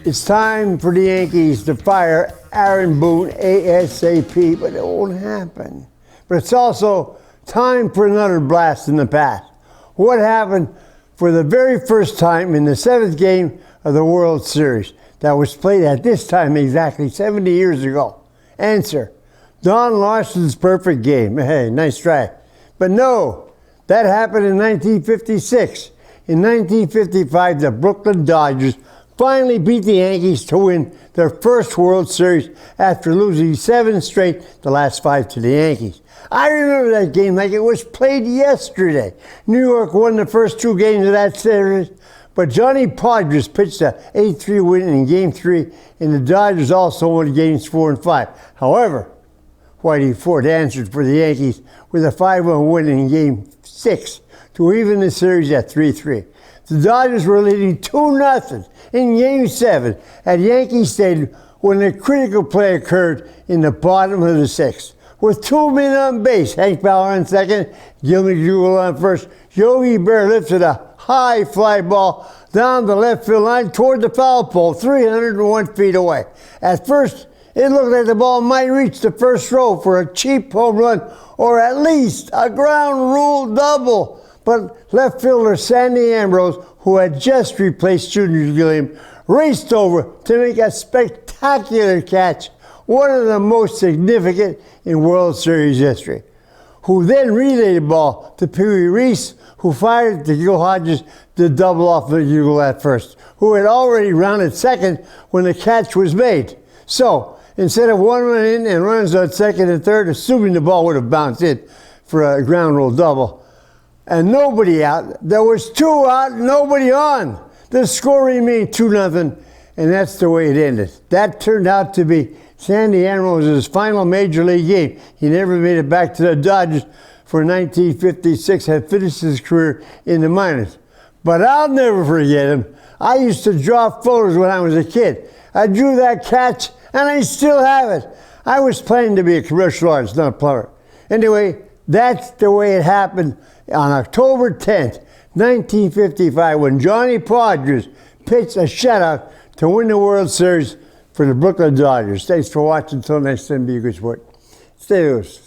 It's time for the Yankees to fire Aaron Boone ASAP, but it won't happen. But it's also time for another blast in the past. What happened for the very first time in the 7th game of the World Series that was played at this time exactly 70 years ago? Answer: Don Larsen's perfect game. Hey, nice try. But no, that happened in 1956. In 1955, the Brooklyn Dodgers finally beat the Yankees to win their first World Series after losing 7 straight, the last 5 to the Yankees. I remember that game like it was played yesterday. New York won the first 2 games of that series, but Johnny Podgers pitched a 8-3 win in Game 3, and the Dodgers also won games 4 and 5. However, Whitey Ford answered for the Yankees with a 5-1 win in Game 6 to even the series at 3-3. The Dodgers were leading 2-0 in Game 7 at Yankee Stadium when a critical play occurred in the bottom of the 6th. With 2 men on base, Hank Bauer on second, Gil McDougall on first, Yogi Berra lifted a high fly ball down the left field line toward the foul pole, 301 feet away. At first, it looked like the ball might reach the first row for a cheap home run or at least a ground rule double. But left fielder Sandy Ambrose, who had just replaced Junior Gilliam, raced over to make a spectacular catch, one of the most significant in World Series history, who then relayed the ball to Pee Wee Reese, who fired to Gil Hodges to double off the Eagle at first, who had already rounded second when the catch was made. So, instead of 1 run in and runs on second and third, assuming the ball would have bounced in for a ground rule double, and nobody out, there was 2 out, nobody on. The score remained 2-0, and that's the way it ended. That turned out to be Sandy Ambrose' final major league game. He never made it back to the Dodgers for 1956, had finished his career in the minors. But I'll never forget him. I used to draw photos when I was a kid. I drew that catch, and I still have it. I was planning to be a commercial artist, not a plumber. Anyway, that's the way it happened on October 10th, 1955, when Johnny Podgers pitched a shutout to win the World Series for the Brooklyn Dodgers. Thanks for watching. Until next time, be a good sport. Stay loose.